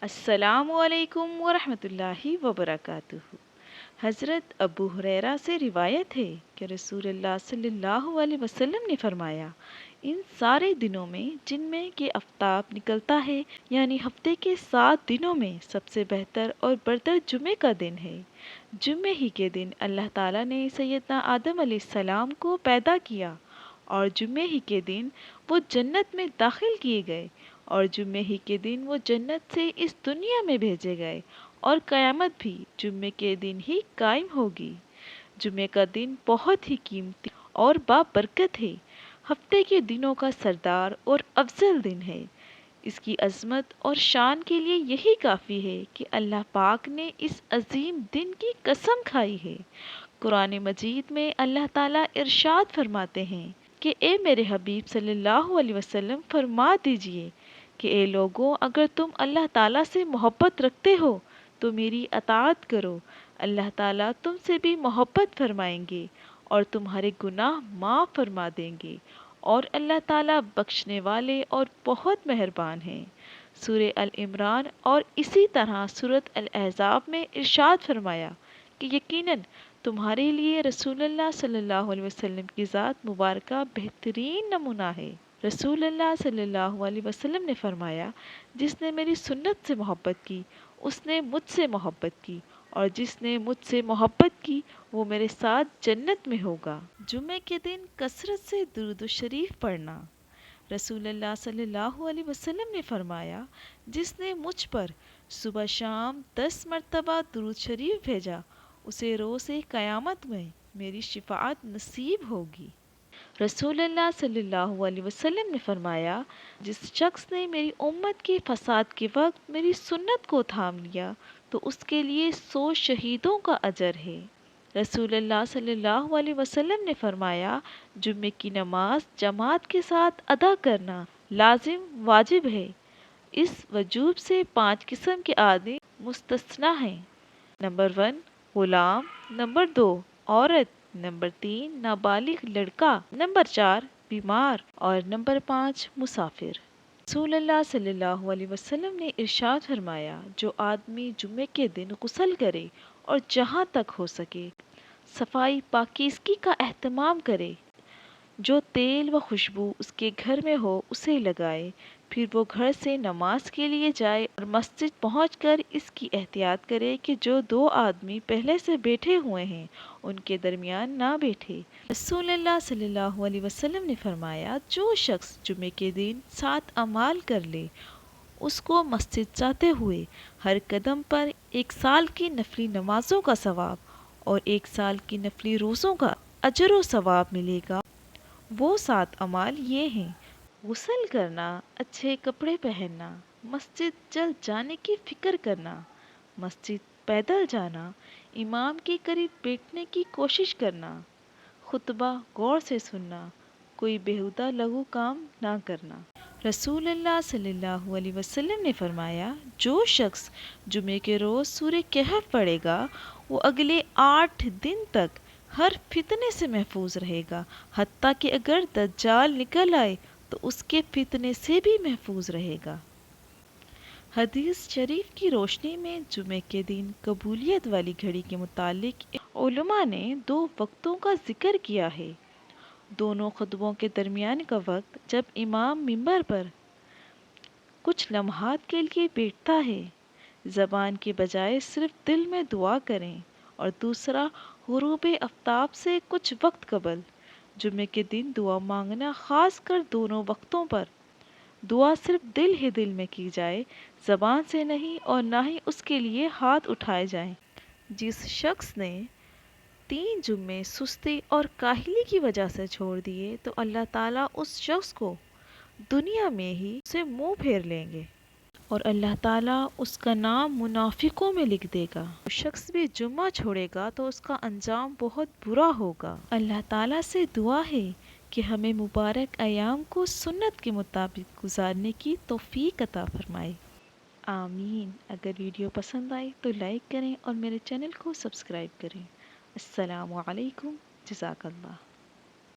السلام علیکم ورحمۃ اللہ وبرکاتہ۔ حضرت ابو ہریرہ سے روایت ہے کہ رسول اللہ صلی اللہ علیہ وسلم نے فرمایا، ان سارے دنوں میں جن میں کہ آفتاب نکلتا ہے، یعنی ہفتے کے 7 دنوں میں سب سے بہتر اور برتر جمعے کا دن ہے۔ جمعے ہی کے دن اللہ تعالیٰ نے سیدنا آدم علیہ السلام کو پیدا کیا، اور جمعے ہی کے دن وہ جنت میں داخل کیے گئے، اور جمعے ہی کے دن وہ جنت سے اس دنیا میں بھیجے گئے، اور قیامت بھی جمعے کے دن ہی قائم ہوگی۔ جمعے کا دن بہت ہی قیمتی اور بابرکت ہے، ہفتے کے دنوں کا سردار اور افضل دن ہے۔ اس کی عظمت اور شان کے لیے یہی کافی ہے کہ اللہ پاک نے اس عظیم دن کی قسم کھائی ہے۔ قرآن مجید میں اللہ تعالیٰ ارشاد فرماتے ہیں کہ اے میرے حبیب صلی اللہ علیہ وسلم فرما دیجئے کہ اے لوگوں، اگر تم اللہ تعالیٰ سے محبت رکھتے ہو تو میری اطاعت کرو، اللہ تعالیٰ تم سے بھی محبت فرمائیں گے اور تمہارے گناہ معاف فرما دیں گے، اور اللہ تعالیٰ بخشنے والے اور بہت مہربان ہیں۔ سورہ العمران اور اسی طرح سورۃ الاحزاب میں ارشاد فرمایا کہ یقیناً تمہارے لیے رسول اللہ صلی اللہ علیہ وسلم کی ذات مبارکہ بہترین نمونہ ہے۔ رسول اللہ صلی اللہ علیہ وسلم نے فرمایا، جس نے میری سنت سے محبت کی اس نے مجھ سے محبت کی، اور جس نے مجھ سے محبت کی وہ میرے ساتھ جنت میں ہوگا۔ جمعے کے دن کثرت سے درود شریف پڑھنا۔ رسول اللہ صلی اللہ علیہ وسلم نے فرمایا، جس نے مجھ پر صبح شام 10 مرتبہ درود شریف بھیجا اسے روز قیامت میں میری شفاعت نصیب ہوگی۔ رسول اللہ صلی اللہ علیہ وسلم نے فرمایا، جس شخص نے میری امت کے فساد کے وقت میری سنت کو تھام لیا تو اس کے لیے 100 شہیدوں کا اجر ہے۔ رسول اللہ صلی اللہ علیہ وسلم نے فرمایا، جمعے کی نماز جماعت کے ساتھ ادا کرنا لازم واجب ہے۔ اس وجوب سے 5 قسم کے آدمی مستثنیٰ ہیں۔ نمبر 1 غلام، نمبر 2 عورت، نمبر 3 نابالغ لڑکا، نمبر 4 بیمار، اور نمبر 5 مسافر۔ رسول اللہ صلی اللہ علیہ وسلم نے ارشاد فرمایا، جو آدمی جمعے کے دن غسل کرے اور جہاں تک ہو سکے صفائی پاکیزگی کا اہتمام کرے، جو تیل و خوشبو اس کے گھر میں ہو اسے لگائے، پھر وہ گھر سے نماز کے لیے جائے اور مسجد پہنچ کر اس کی احتیاط کرے کہ جو 2 آدمی پہلے سے بیٹھے ہوئے ہیں ان کے درمیان نہ بیٹھے۔ رسول اللہ صلی اللہ علیہ وسلم نے فرمایا، جو شخص جمعے کے دن 7 اعمال کر لے اس کو مسجد جاتے ہوئے ہر قدم پر 1 سال کی نفلی نمازوں کا ثواب اور 1 سال کی نفلی روزوں کا اجر و ثواب ملے گا۔ وہ 7 اعمال یہ ہیں: غسل کرنا، اچھے کپڑے پہننا، مسجد جلد جانے کی فکر کرنا، مسجد پیدل جانا، امام کے قریب بیٹھنے کی کوشش کرنا، خطبہ غور سے سننا، کوئی بیہودہ لغو کام نہ کرنا۔ رسول اللہ صلی اللہ علیہ وسلم نے فرمایا، جو شخص جمعے کے روز سورہ کہف پڑھے گا وہ اگلے 8 دن تک ہر فتنے سے محفوظ رہے گا، حتیٰ کہ اگر دجال نکل آئے تو اس کے فتنے سے بھی محفوظ رہے گا۔ حدیث شریف کی روشنی میں جمعے کے دن قبولیت والی گھڑی کے متعلق علماء نے 2 وقتوں کا ذکر کیا ہے۔ دونوں خطبوں کے درمیان کا وقت جب امام منبر پر کچھ لمحات کے لیے بیٹھتا ہے، زبان کے بجائے صرف دل میں دعا کریں، اور دوسرا غروب آفتاب سے کچھ وقت قبل۔ جمعے کے دن دعا مانگنا، خاص کر دونوں وقتوں پر دعا صرف دل ہی دل میں کی جائے، زبان سے نہیں، اور نہ ہی اس کے لیے ہاتھ اٹھائے جائیں۔ جس شخص نے 3 جمعے سستی اور کاہلی کی وجہ سے چھوڑ دیے تو اللہ تعالیٰ اس شخص کو دنیا میں ہی سے منہ پھیر لیں گے، اور اللہ تعالیٰ اس کا نام منافقوں میں لکھ دے گا۔ جو شخص بھی جمعہ چھوڑے گا تو اس کا انجام بہت برا ہوگا۔ اللہ تعالیٰ سے دعا ہے کہ ہمیں مبارک ایام کو سنت کے مطابق گزارنے کی توفیق عطا فرمائے۔ آمین۔ اگر ویڈیو پسند آئی تو لائک کریں اور میرے چینل کو سبسکرائب کریں۔ السلام علیکم۔ جزاک اللہ۔